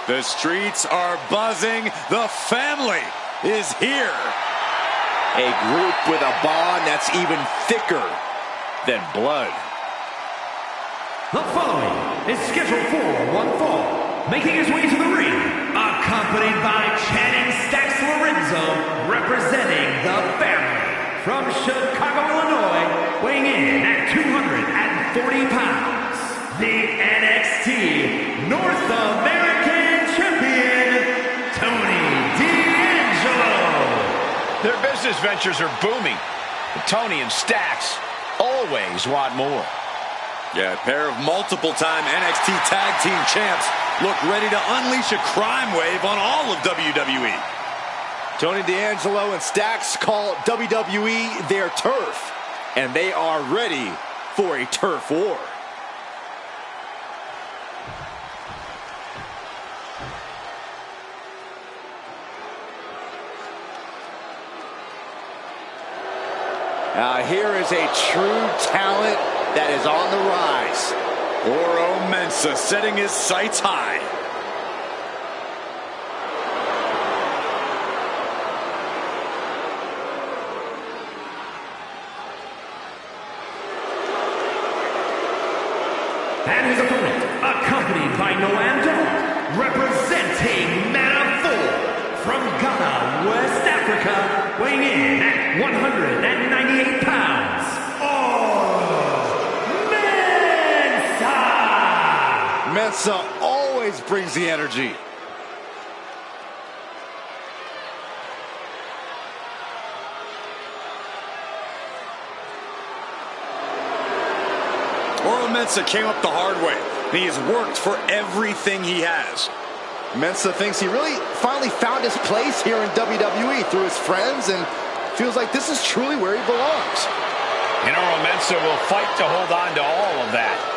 The streets are buzzing. The family is here. A group with a bond that's even thicker than blood. The following is scheduled for one fall. Making his way to the ring, accompanied by Channing Stacks Lorenzo, representing the family. From Chicago, Illinois, weighing in at 240 pounds, the NXT North American Champion, Tony D'Angelo. Their business ventures are booming, but Tony and Stacks always want more. Yeah, a pair of multiple-time NXT Tag Team Champs look ready to unleash a crime wave on all of WWE. Tony D'Angelo and Stacks call WWE their turf, and they are ready for a turf war. Here is a true talent that is on the rise. Oro Mensah setting his sights high. And his opponent, accompanied by Noam Dar, representing Man of 4 from Ghana, West Africa, weighing in at 198 pounds. Mensah always brings the energy. Oro Mensah came up the hard way, and he has worked for everything he has. Mensah thinks he really finally found his place here in WWE through his friends, and feels like this is truly where he belongs. And Oro Mensah will fight to hold on to all of that.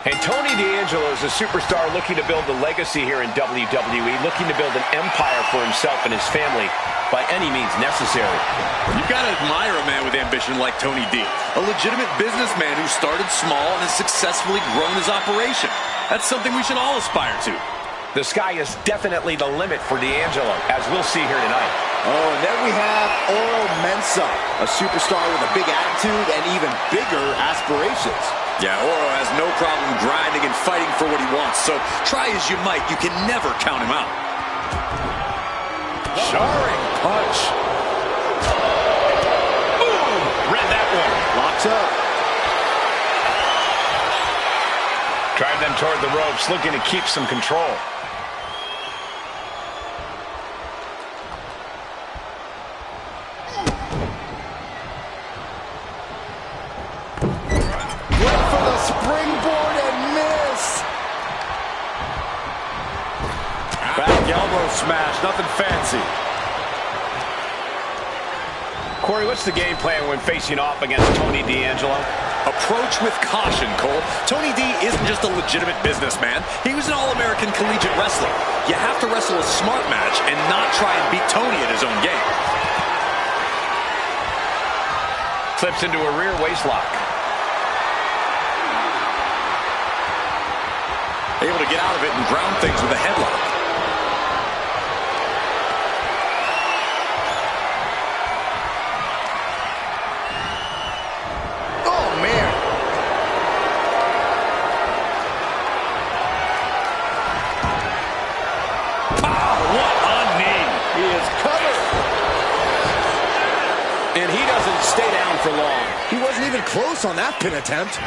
And Tony D'Angelo is a superstar looking to build a legacy here in WWE, looking to build an empire for himself and his family by any means necessary. You've got to admire a man with ambition like Tony D. A legitimate businessman who started small and has successfully grown his operation. That's something we should all aspire to. The sky is definitely the limit for D'Angelo, as we'll see here tonight. Oh, and then we have Oro Mensah, a superstar with a big attitude and even bigger aspirations. Yeah, Oro has no problem grinding and fighting for what he wants, so try as you might, you can never count him out. Jarring punch. Boom! Read that one. Locks up. Drive them toward the ropes, looking to keep some control. Springboard and miss. Back elbow smash, nothing fancy. Corey, what's the game plan when facing off against Tony D'Angelo? Approach with caution, Cole. Tony D isn't just a legitimate businessman. He was an All-American collegiate wrestler. You have to wrestle a smart match and not try and beat Tony at his own game. Flips into a rear waistlock. Able to get out of it and ground things with a headlock. Oh, man. Oh, what a knee. He is covered. And he doesn't stay down for long. He wasn't even close on that pin attempt.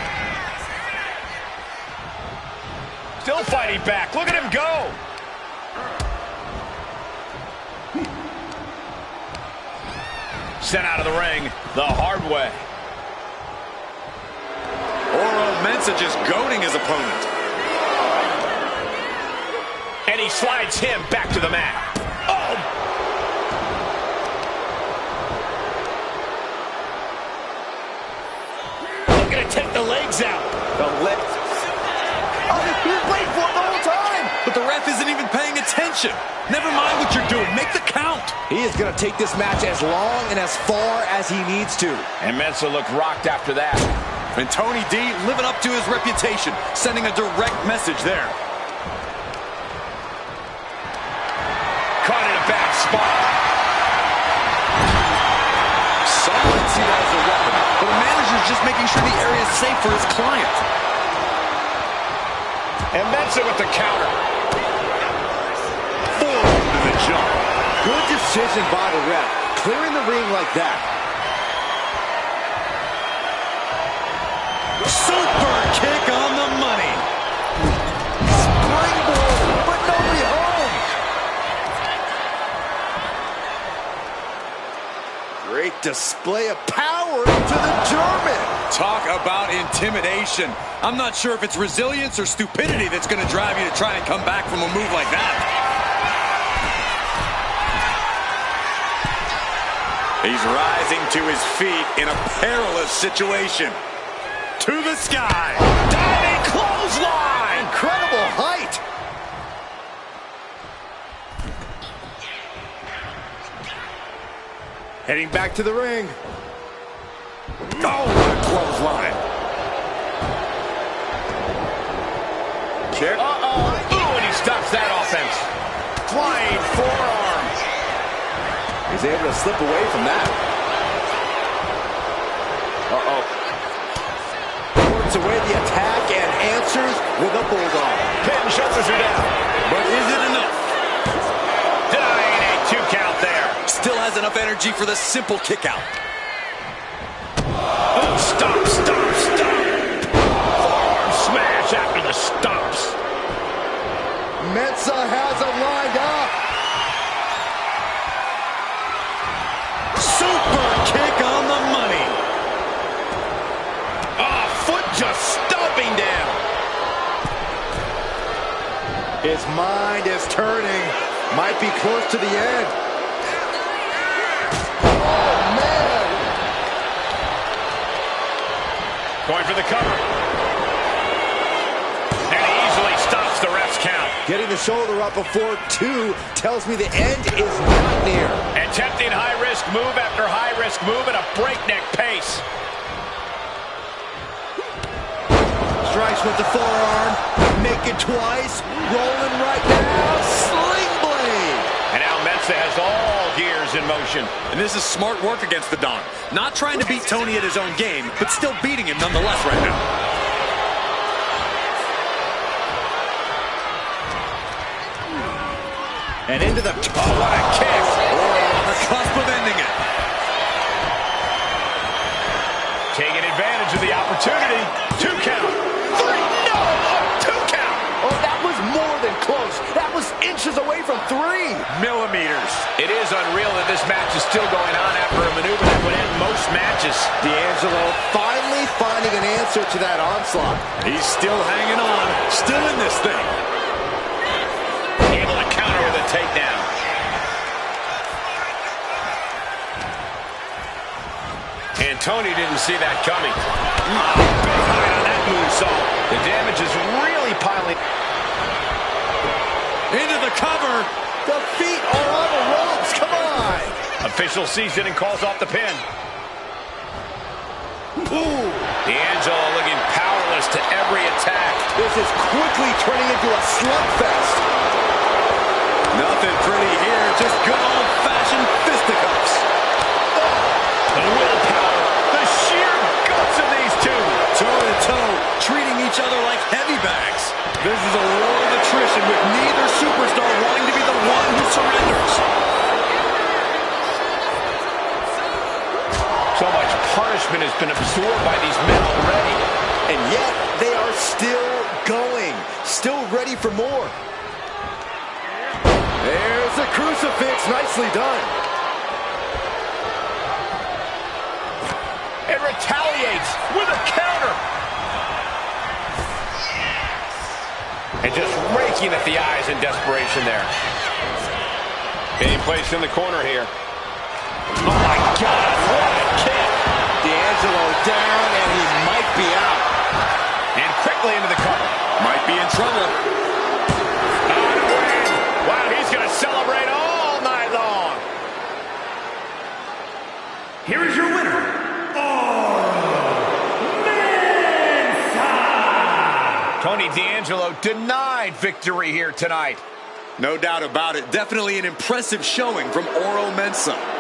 Still fighting back. Look at him go. Sent out of the ring the hard way. Oro Mensah just goading his opponent. And he slides him back to the mat. Oh! Looking to take the legs out. The legs. Oh, he was waiting for it the whole time. But the The ref isn't even paying attention. Never mind what you're doing. Make the count. He is going to take this match as long and as far as he needs to. And Mensa looked rocked after that. And Tony D living up to his reputation, sending a direct message there. Caught in a bad spot. Some might see that as a weapon, but the manager's just making sure the area is safe for his client. And Mensa with the counter. Forward to the jump. Good decision by the ref, clearing the ring like that. Super kick on the money. Springboard, but nobody home. Great display of power to the German. Talk about intimidation. I'm not sure if it's resilience or stupidity that's going to drive you to try and come back from a move like that. He's rising to his feet in a perilous situation. To the sky. Diving clothesline. Incredible height. Heading back to the ring. Oh, what a clothesline. Kick. Ooh, and he stops that offense. Flying forearm. He's able to slip away from that. Works away the attack and answers with a bulldog. Pin shoulders are down. But is it enough? Denying a 2 count there. Still has enough energy for the simple kick out. Oh, stop. Forearm smash after the stops. Mensa has him lined up. Super kick on the money. Foot just stomping down. His mind is turning. Might be close to the end. Oh, man. Going for the cover. And he easily stops the ref's count. Getting the shoulder up before 2 tells me the end is not near. Attempting high-risk move after high-risk move at a breakneck pace. Strikes with the forearm. Make it twice. Rolling right now. Sling blade. And now Mensa has all gears in motion. And this is smart work against the Don. Not trying to beat Tony at his own game, but still beating him nonetheless right now. And into the... Oh, what a kick. On the cusp of ending it. Taking advantage of the opportunity. 2 count. 3. No! 2 count. Oh, that was more than close. That was inches away from 3 millimeters. It is unreal that this match is still going on after a maneuver that would end most matches. D'Angelo finally finding an answer to that onslaught. He's still hanging on. Still in this thing. Able to counter with a takedown. And Tony didn't see that coming. Big height on that moonsault. The damage is really piling. Into the cover. The feet are on the ropes. Come on. Official sees it and calls off the pin. Ooh. D'Angelo looking powerless to every attack. This is quickly turning into a slugfest. Nothing pretty here. Just good old-fashioned fisticuffs. The willpower, the sheer guts of these two. Toe-to-toe, treating each other like heavy bags. This is a war of attrition with neither superstar wanting to be the one who surrenders. So much punishment has been absorbed by these men already. And yet, they are still going. Still ready for more. There's the crucifix. Nicely done. And retaliates with a counter. And just raking at the eyes in desperation there. Being placed in the corner here. Oh my God, what a kick. D'Angelo down, and he might be out. And quickly into the cover. Might be in trouble. Out D'Angelo denied victory here tonight. No doubt about it. Definitely an impressive showing from Oro Mensah.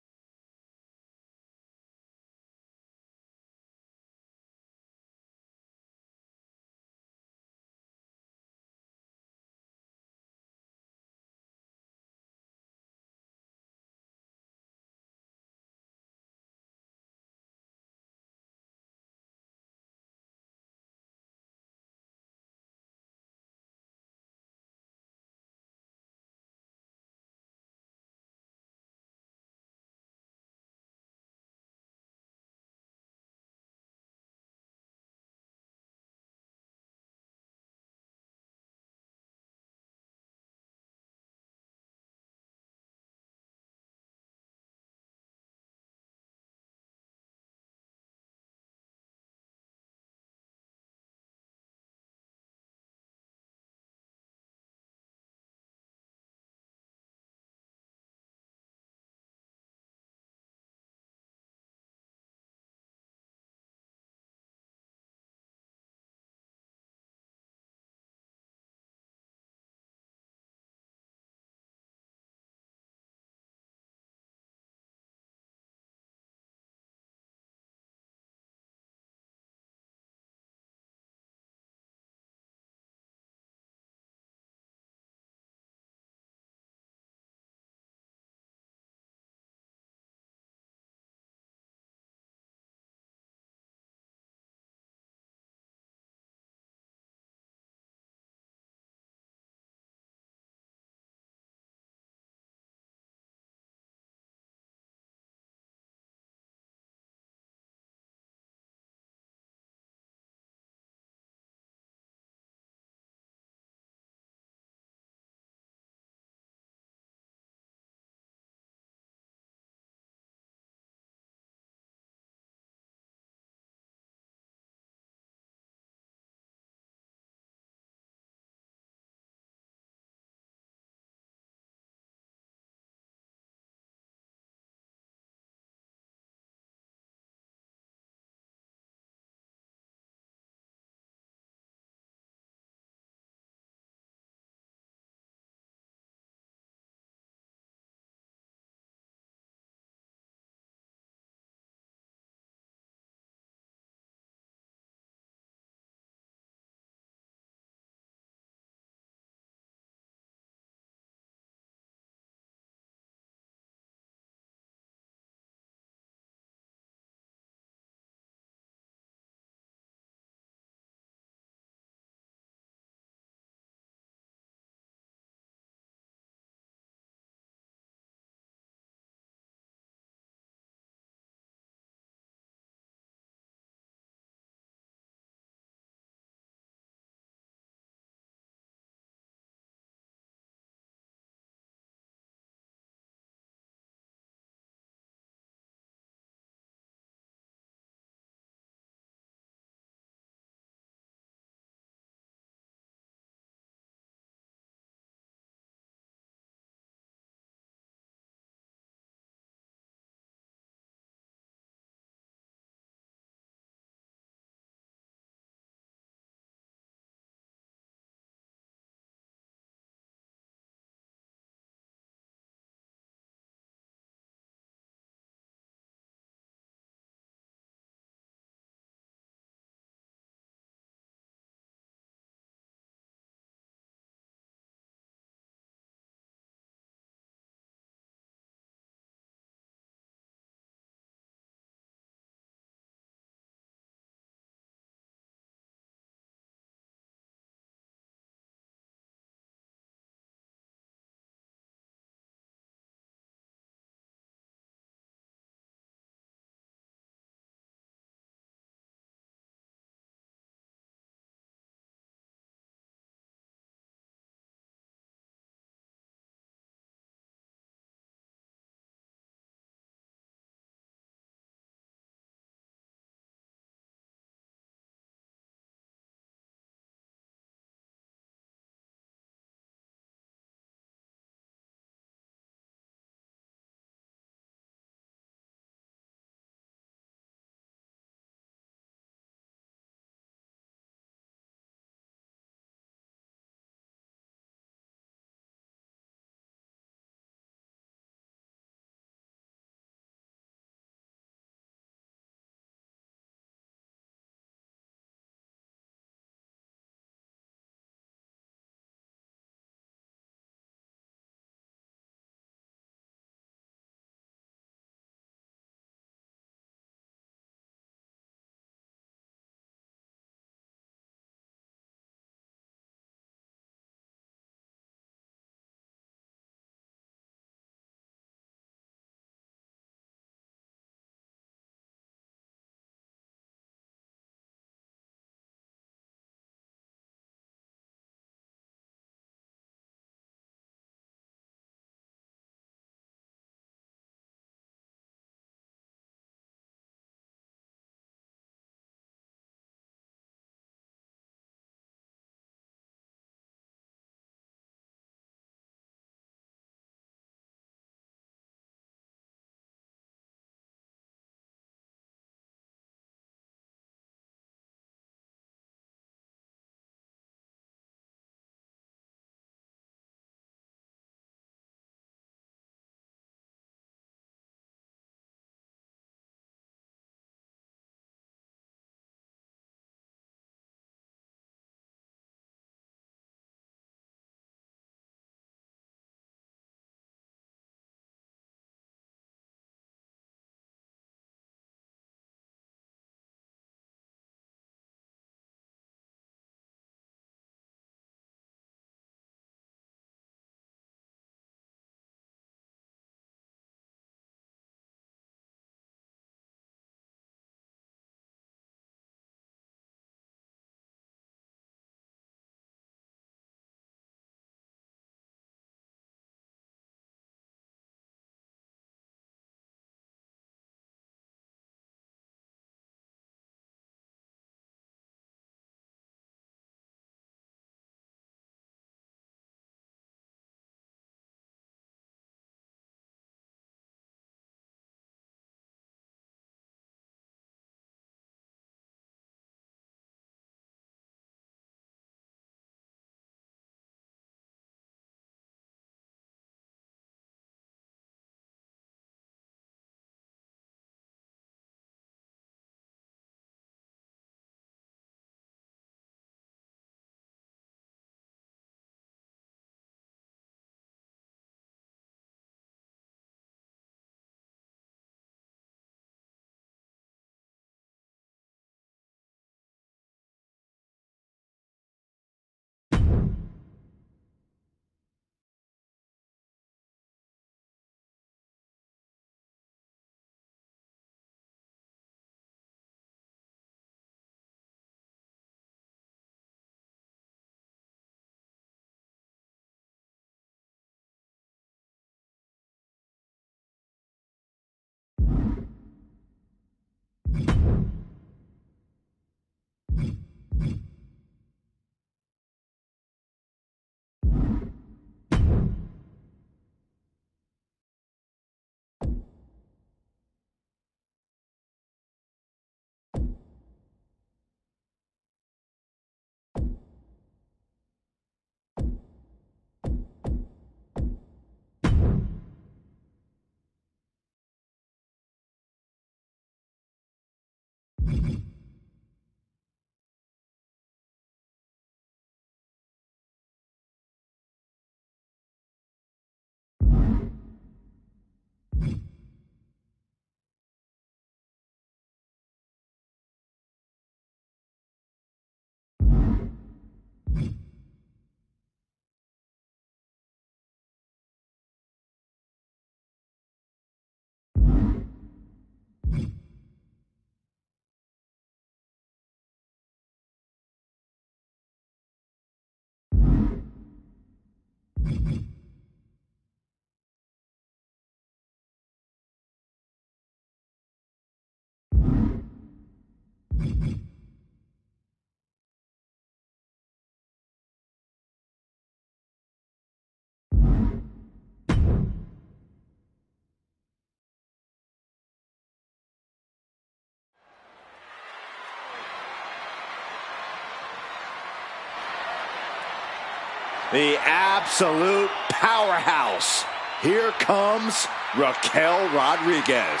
The absolute powerhouse. Here comes Raquel Rodriguez.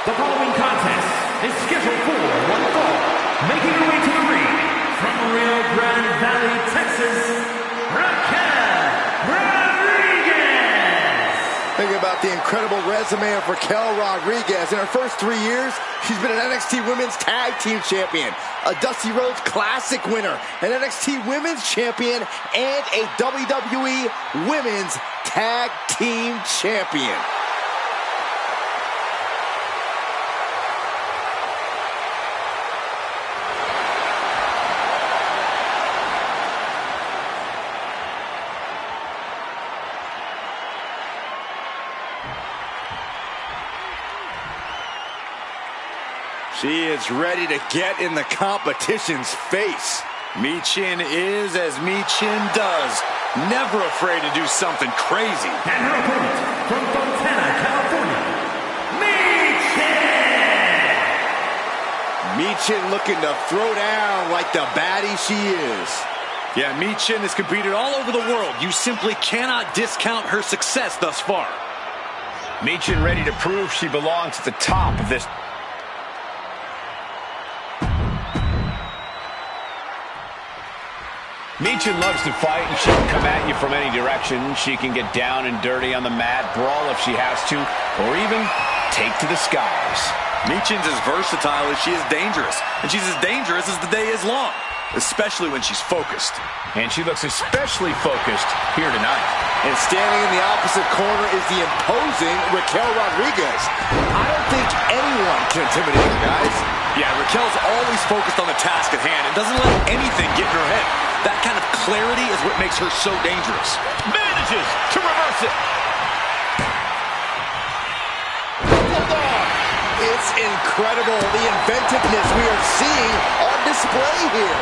The following contest is scheduled for one fall. Making her way to the ring from Rio Grande Valley, Texas, Raquel Rodriguez. Think about the incredible resume of Raquel Rodriguez. In her first 3 years, she's been an NXT Women's Tag Team Champion, a Dusty Rhodes Classic winner, an NXT Women's Champion, and a WWE Women's Tag Team Champion. She is ready to get in the competition's face. Michin is as Michin does. Never afraid to do something crazy. And her opponent from Fontana, California, Michin. Michin looking to throw down like the baddie she is. Yeah, Michin has competed all over the world. You simply cannot discount her success thus far. Michin ready to prove she belongs at the top of this. Michin loves to fight, and she can come at you from any direction. She can get down and dirty on the mat, brawl if she has to, or even take to the skies. Michin's as versatile as she is dangerous, and she's as dangerous as the day is long, especially when she's focused. And she looks especially focused here tonight. And standing in the opposite corner is the imposing Raquel Rodriguez. I don't think anyone can intimidate her, guys. Yeah, Raquel's always focused on the task at hand and doesn't let anything get in her head. That kind of clarity is what makes her so dangerous. Manages to reverse it. It's incredible, the inventiveness we are seeing on display here.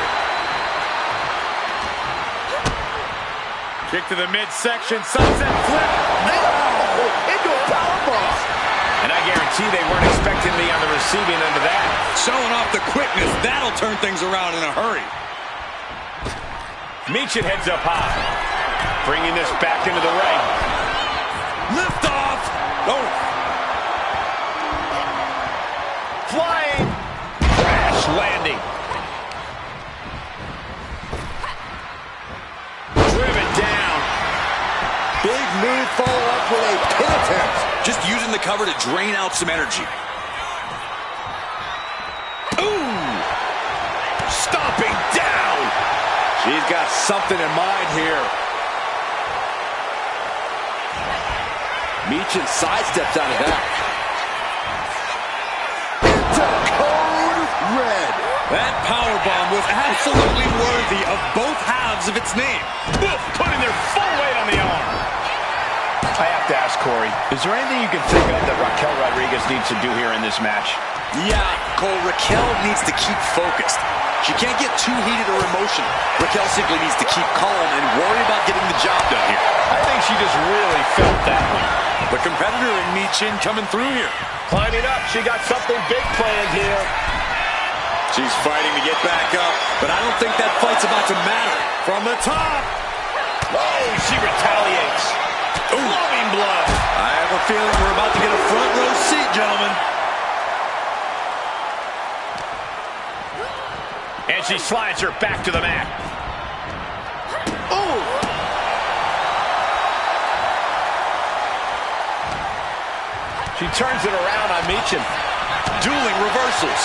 Kick to the midsection, sunset flip. Oh, into a powerbomb. And I guarantee they weren't expecting me on the receiving end of that. Showing off the quickness, that'll turn things around in a hurry. Michin heads up high, bringing this back into the ring. Lift off. Oh. Flying. Crash landing. Driven down. Big move follow up with a pin attempt. Just using the cover to drain out some energy. Ooh. Stomping down. She's got something in mind here. Michin sidesteps out of that. Into code red. That powerbomb was absolutely worthy of both halves of its name. Oof, putting their full weight on the arm. I have to ask Corey, is there anything you can think of that Raquel Rodriguez needs to do here in this match? Yeah, Cole, Raquel needs to keep focused. She can't get too heated or emotional. Raquel simply needs to keep calm and worry about getting the job done here. I think she just really felt that one. The competitor in Michin coming through here. Climbing up, she got something big planned here. She's fighting to get back up, but I don't think that fight's about to matter. From the top. Oh, she retaliates. Ooh. Flowing blood. I have a feeling we're about to get a front row seat, gentlemen. And she slides her back to the mat. Oh! She turns it around on Michin. Dueling reversals.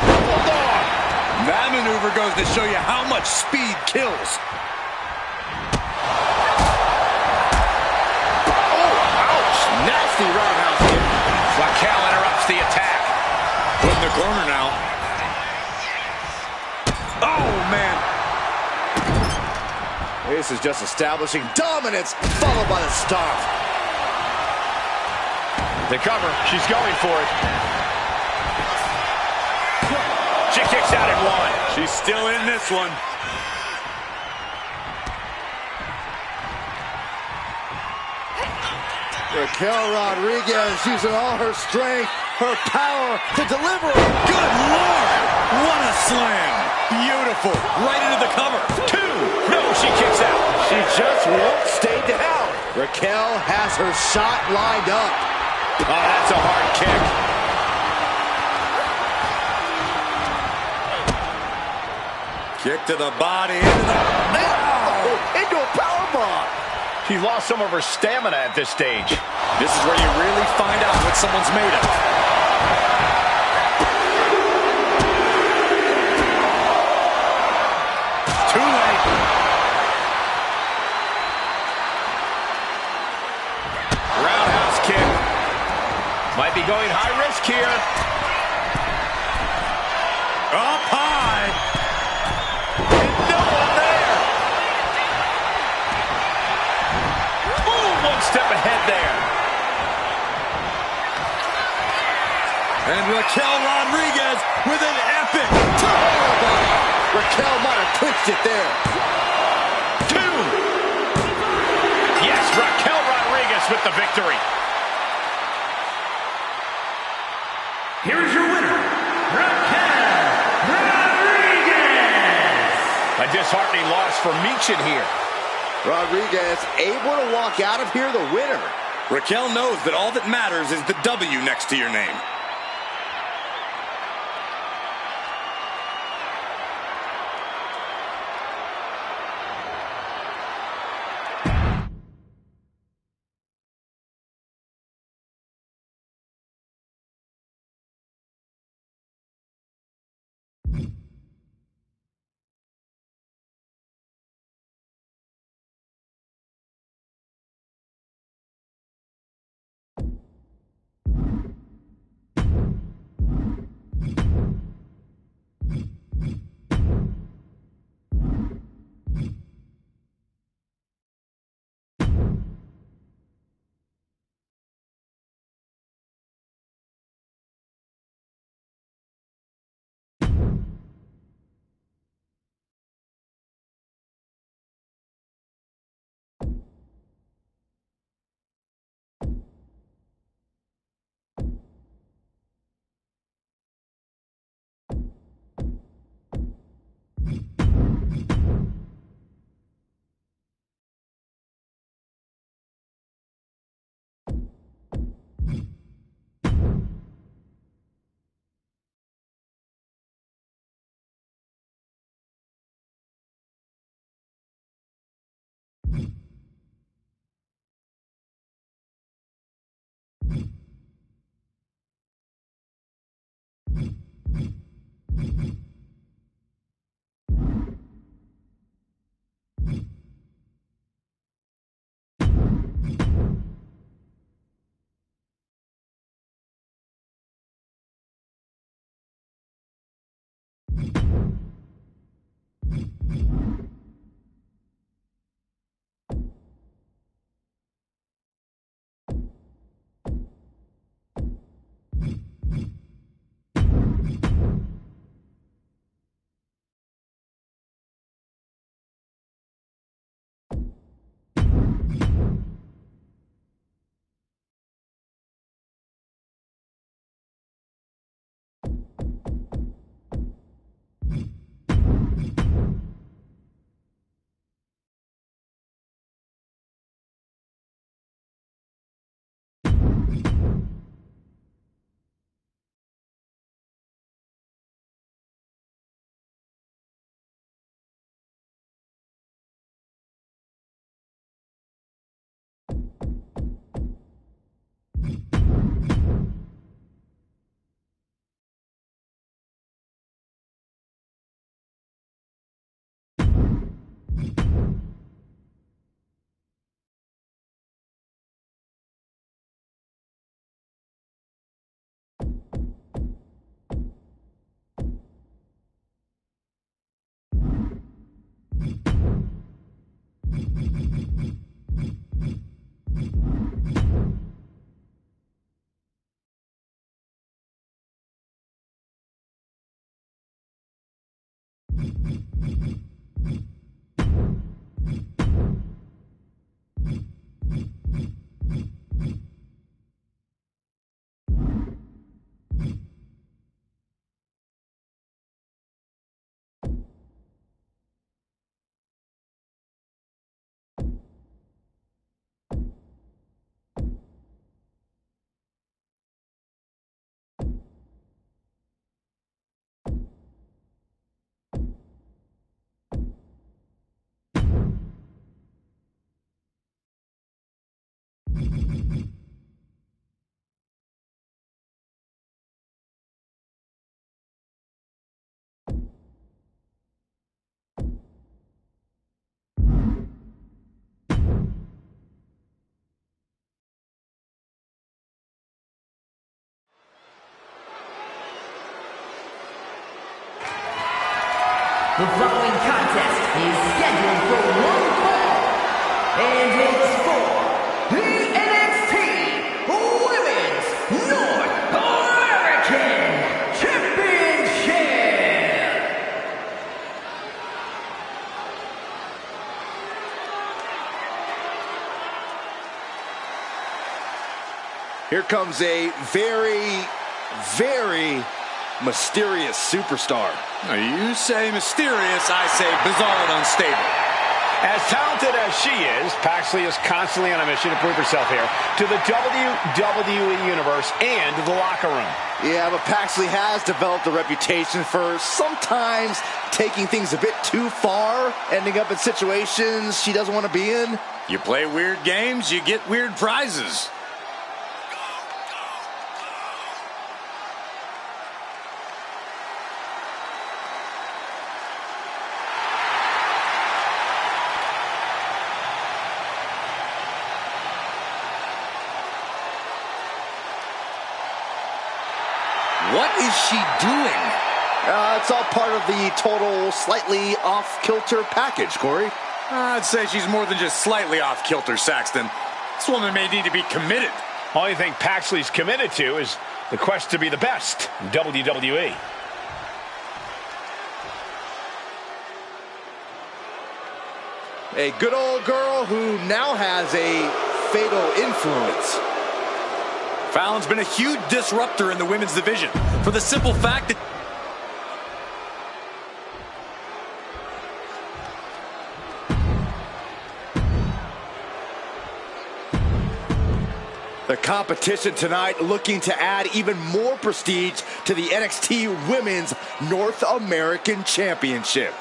Bulldog. That maneuver goes to show you how much speed kills. Oh, ouch! Nasty roundhouse kick. Raquel This is just establishing dominance, followed by the stomp. The cover. She's going for it. She kicks out at one. She's still in this one. Raquel Rodriguez using all her strength, her power to deliver. Good Lord! What a slam! Beautiful. Right into the cover. Two. No, she kicks out. She just won't stay down. Raquel has her shot lined up. Oh, that's a hard kick. Kick to the body. Into a powerbomb. She's lost some of her stamina at this stage. This is where you really find out what someone's made of. Too late. Roundhouse kick. Might be going high risk here. Up high. No one there. Ooh, one step ahead there. And Raquel Rodriguez with an epic toe-bomb. Raquel might have clinched it there. Two. Yes, Raquel Rodriguez with the victory. Here is your winner, Raquel Rodriguez. A disheartening loss for Michin here. Rodriguez able to walk out of here the winner. Raquel knows that all that matters is the W next to your name. The following contest is scheduled for one fall, and it's for the NXT Women's North American Championship. Here comes a very, very mysterious superstar. You say mysterious, I say bizarre and unstable. As talented as she is, Paxley is constantly on a mission to prove herself here to the WWE Universe and the locker room. Yeah, but Paxley has developed a reputation for sometimes taking things a bit too far, ending up in situations she doesn't want to be in. You play weird games, you get weird prizes. What is she doing? It's all part of the total slightly off-kilter package, Corey. I'd say she's more than just slightly off-kilter, Saxton. This woman may need to be committed. Only thing Paxley's committed to is the quest to be the best in WWE. A good old girl who now has a fatal influence. Fallon's been a huge disruptor in the women's division for the simple fact that the competition tonight looking to add even more prestige to the NXT Women's North American Championship.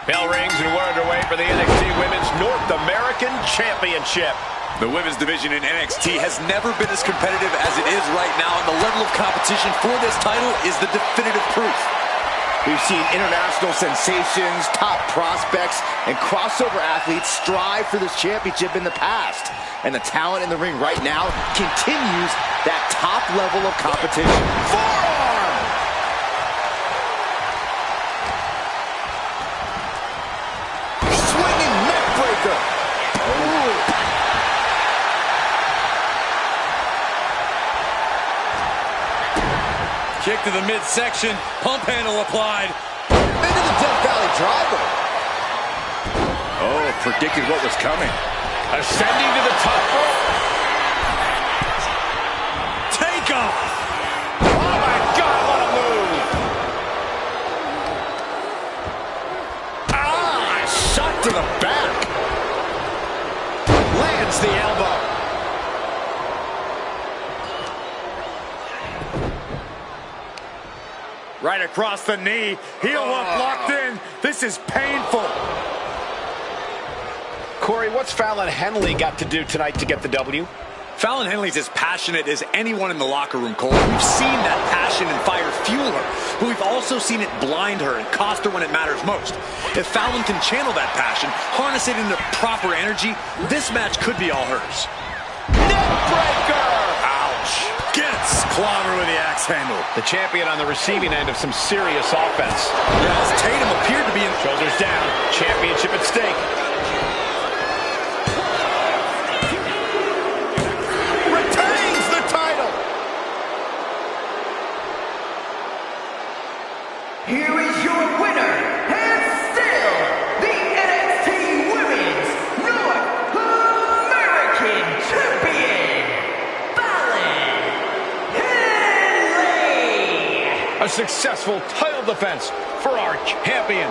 Bell rings and we're underway for the NXT Women's North American Championship. the women's division in NXT has never been as competitive as it is right now, and the level of competition for this title is the definitive proof. We've seen international sensations, top prospects, and crossover athletes strive for this championship in the past. And the talent in the ring right now continues that top level of competition. Forearm! Swinging neck breaker. Ooh. Kick to the midsection, pump handle applied. Into the Death Valley driver. Oh, predicted what was coming. Ascending to the top rope. Take off. Oh my God, what a move. Ah, shot to the back. Lands the elbow. Right across the knee. Heel hook locked in. This is painful. Corey, what's Fallon Henley got to do tonight to get the W? Fallon Henley's as passionate as anyone in the locker room, Cole. We've seen that passion and fire fuel her, but we've also seen it blind her and cost her when it matters most. If Fallon can channel that passion, harness it into proper energy, this match could be all hers. Neckbreaker! Ouch. Gets clobber with the axe handle. The champion on the receiving end of some serious offense. As Tatum appeared to be in... Shoulders down. Championship at stake. Retains the successful title defense for our champion.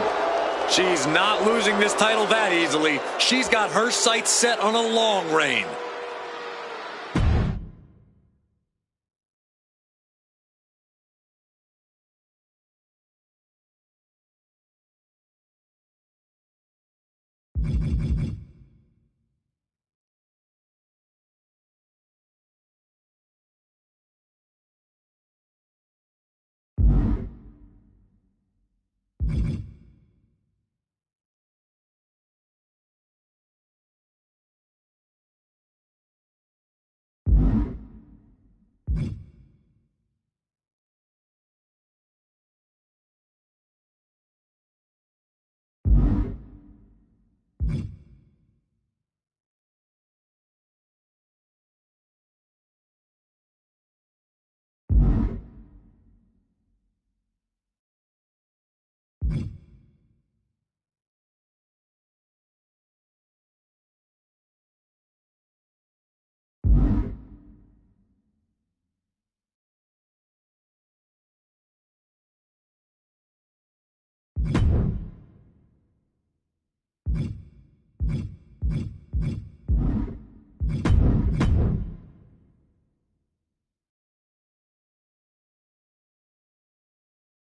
She's not losing this title that easily. She's got her sights set on a long reign.